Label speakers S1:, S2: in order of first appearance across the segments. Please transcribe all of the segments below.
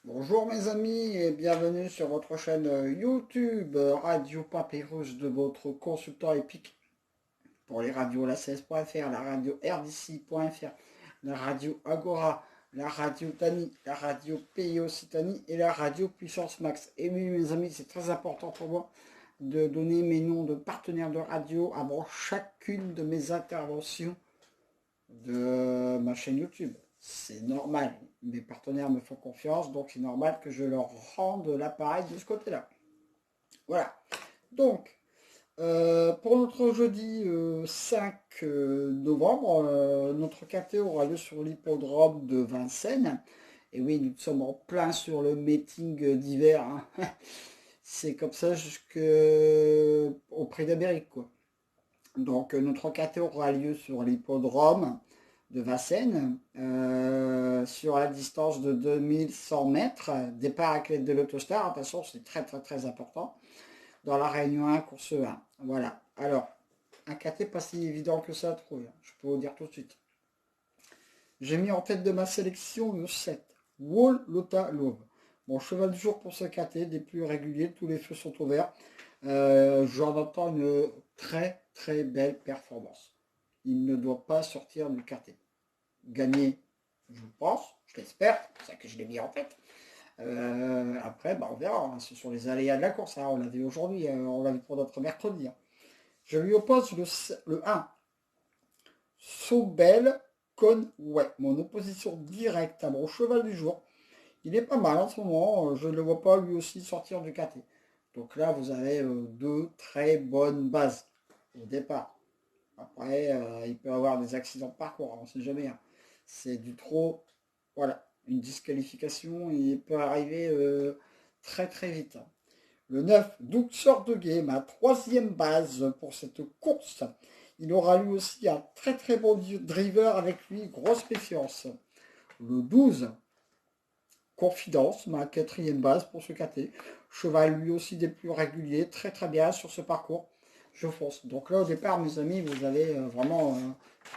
S1: Bonjour mes amis et bienvenue sur votre chaîne YouTube Radio Papyrus de votre consultant épique pour les radios la 16.fr, la radio RDC.fr, la radio Agora, la radio Tani, la radio Pays Occitanie et la radio Puissance Max. Et oui mes amis, c'est très important pour moi de donner mes noms de partenaires de radio avant chacune de mes interventions de ma chaîne YouTube. C'est normal. Mes partenaires me font confiance, donc c'est normal que je leur rende l'appareil de ce côté-là. Voilà. Donc, pour notre jeudi 5 novembre, notre KT aura lieu sur l'hippodrome de Vincennes. Et oui, nous sommes en plein sur le meeting d'hiver, hein. C'est comme ça jusqu'au Prix d'Amérique, quoi. Donc, notre KT aura lieu sur l'hippodrome de Vincennes, sur la distance de 2100 mètres, départ avec l'aide de l'autostar, attention c'est très très très important, dans la Réunion 1, course 1. Voilà, alors, un KT pas si évident que ça à trouver, je peux vous dire tout de suite. J'ai mis en tête de ma sélection le 7, Wall Lota Love. Bon, cheval du jour pour ce KT, des plus réguliers, tous les feux sont ouverts. J'en entends une très très belle performance. Il ne doit pas sortir du KT. Gagner, je pense, je l'espère, c'est ça que je l'ai mis en tête. Après, on verra, hein. Ce sont les aléas de la course, hein. On l'a vu aujourd'hui, hein. On l'a vu pour notre mercredi, hein. Je lui oppose le 1, Sobel Conway, mon opposition directe à mon cheval du jour. Il est pas mal en ce moment, je ne le vois pas lui aussi sortir du KT. Donc là, vous avez deux très bonnes bases au départ. Après, il peut y avoir des accidents de parcours, hein, on ne sait jamais, hein. C'est du trop, voilà, une disqualification, il peut arriver très très vite. Le 9, Doug sort de game, ma troisième base pour cette course. Il aura lui aussi un très très bon driver avec lui, grosse méfiance. Le 12, Confidence, ma quatrième base pour ce KT. Cheval lui aussi des plus réguliers, très très bien sur ce parcours. Je fonce. Donc là au départ mes amis, vous avez vraiment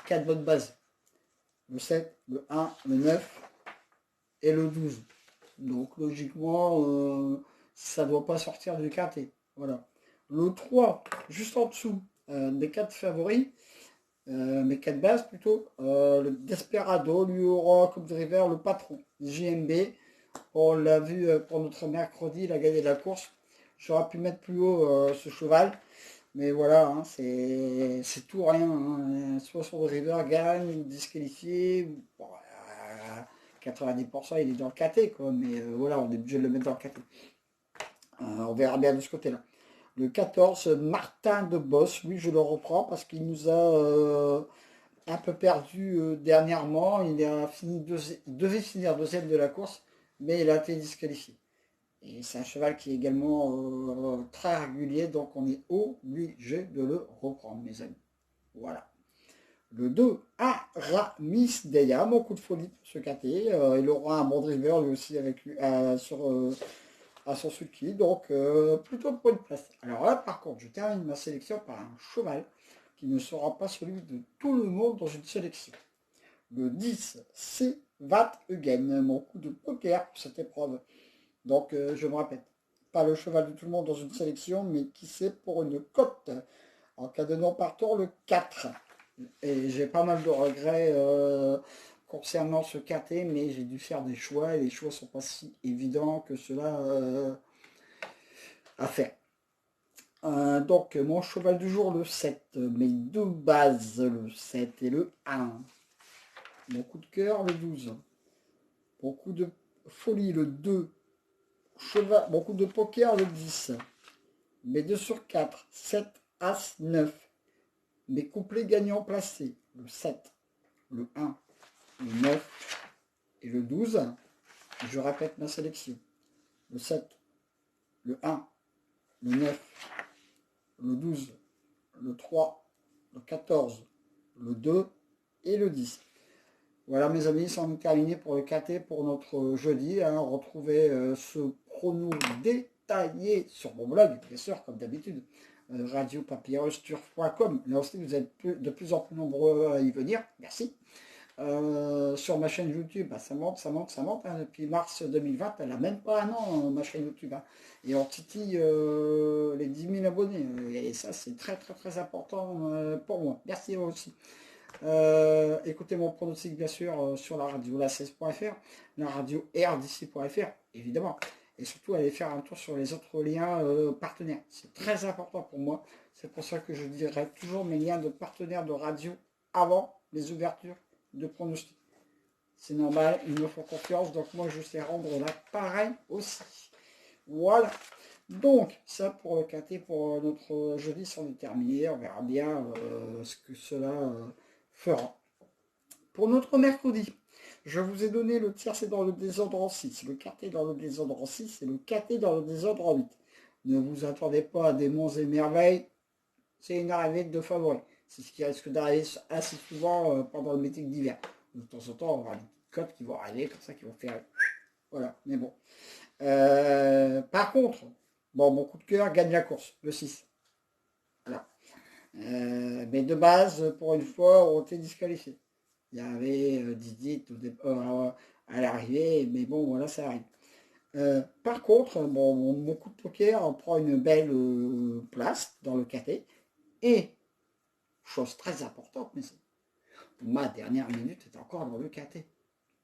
S1: 4 bonnes bases. Le 7, le 1, le 9 et le 12. Donc logiquement, ça ne doit pas sortir du KT. Voilà. Le 3, juste en dessous des 4 favoris, mes 4 bases plutôt, le Desperado, lui aura comme driver le patron, JMB. On l'a vu pour notre mercredi, il a gagné la course. J'aurais pu mettre plus haut ce cheval. Mais voilà, hein, c'est tout rien, hein. Soit son driver gagne, ou disqualifié, bon, 90% il est dans le KT, quoi. Mais voilà, on est obligé de le mettre dans le KT. On verra bien de ce côté-là. Le 14, Martin de Boss, lui je le reprends parce qu'il nous a un peu perdu dernièrement. Il devait finir deuxième de la course, mais il a été disqualifié. Et c'est un cheval qui est également très régulier, donc on est obligé de le reprendre, mes amis. Voilà. Le 2, Aramis Deya, mon coup de folie pour ce KT. Il aura un bon driver lui aussi avec lui à son sulky, donc plutôt pour une place. Alors là, par contre, je termine ma sélection par un cheval qui ne sera pas celui de tout le monde dans une sélection. Le 10, c'est Vat Eugen, mon coup de poker pour cette épreuve. Donc, je me répète, pas le cheval de tout le monde dans une sélection, mais qui sait pour une cote. En cas de non partant, le 4. Et j'ai pas mal de regrets concernant ce KT, mais j'ai dû faire des choix, et les choix sont pas si évidents que cela à faire. Donc, mon cheval du jour, le 7. Mes deux bases, le 7 et le 1. Mon coup de cœur, le 12. Mon coup de folie, le 2. Cheval, mon coup de poker, le 10. Mes 2 sur 4, 7, As, 9. Mes couplets gagnants placés, le 7, le 1, le 9 et le 12. Je répète ma sélection. Le 7, le 1, le 9, le 12, le 3, le 14, le 2 et le 10. Voilà mes amis, c'en est terminé pour le KT pour notre jeudi, hein. Retrouvez ce prono détaillé sur mon blog, bien sûr, comme d'habitude, radiopapyrusturf.com. Là aussi, vous êtes de plus en plus nombreux à y venir. Merci. Sur ma chaîne YouTube, bah, ça monte, ça monte, ça monte. Hein. Depuis mars 2020, elle n'a même pas un an, ma chaîne YouTube. Hein. Et on titille les 10 000 abonnés. Et ça, c'est très, très, très important pour moi. Merci à vous aussi. Écoutez mon pronostic, bien sûr, sur la radio la16.fr, la radio rdc.fr, évidemment. Et surtout, allez faire un tour sur les autres liens partenaires. C'est très important pour moi. C'est pour ça que je dirai toujours mes liens de partenaires de radio avant les ouvertures de pronostic. C'est normal, ils me font confiance, donc moi je sais rendre l'appareil aussi. Voilà. Donc, ça pour le quintet, pour notre jeudi, sans déterminer. On verra bien ce que cela fera. Pour notre mercredi, je vous ai donné le tiercé dans le désordre en 6, le quintet dans le désordre en 6 et le quintet dans le désordre en 8. Ne vous attendez pas à des monts et merveilles, c'est une arrivée de favoris. C'est ce qui risque d'arriver assez souvent pendant le meeting d'hiver. De temps en temps, on aura des petites cotes qui vont arriver comme ça, qui vont faire... Voilà, mais bon. Par contre, bon, mon coup de cœur gagne la course, le 6. Voilà. Mais de base, pour une fois, on était disqualifié. Il y avait Didier à l'arrivée, mais bon, voilà, ça arrive. Par contre, bon, mon coup de poker prend une belle place dans le KT. Et, chose très importante, mais ma dernière minute est encore dans le KT.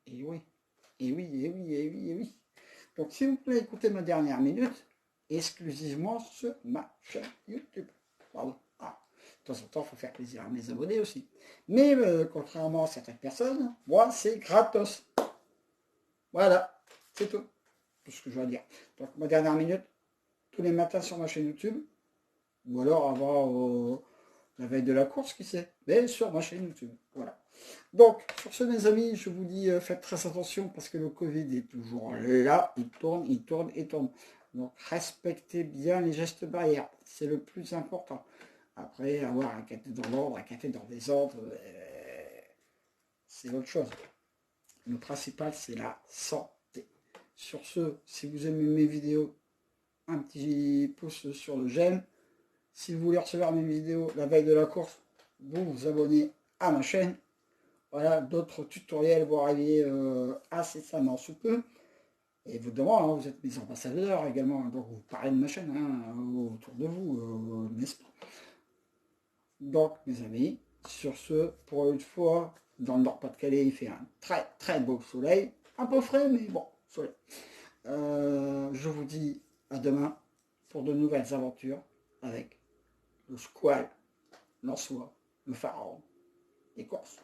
S1: Et oui, et oui, et oui, et oui, et oui. Donc, s'il vous plaît, écoutez ma dernière minute exclusivement sur ma chaîne YouTube. Pardon. Ah, de temps en temps, il faut faire plaisir à mes abonnés aussi. Mais contrairement à certaines personnes, moi, c'est gratos. Voilà, c'est tout. Tout ce que je dois dire. Donc, ma dernière minute, tous les matins sur ma chaîne YouTube, ou alors avant la veille de la course, qui sait, mais sur ma chaîne YouTube. Voilà. Donc, sur ce, mes amis, je vous dis, faites très attention parce que le Covid est toujours là, il tourne, il tourne, il tourne. Donc, respectez bien les gestes barrières, c'est le plus important. Après, avoir un café dans l'ordre, un café dans les ordres, c'est autre chose. Le principal, c'est la santé. Sur ce, si vous aimez mes vidéos, un petit pouce sur le j'aime. Si vous voulez recevoir mes vidéos la veille de la course, vous vous abonnez à ma chaîne. Voilà, d'autres tutoriels vont arriver incessamment sous peu. Et évidemment, hein, vous êtes mes ambassadeurs également, donc vous parlez de ma chaîne hein, autour de vous, n'est-ce pas? Donc, mes amis, sur ce, pour une fois, dans le Nord-Pas-de-Calais, il fait un très très beau soleil. Un peu frais, mais bon, soleil. Je vous dis à demain pour de nouvelles aventures avec le squal, l'ansois, le pharaon, les courses.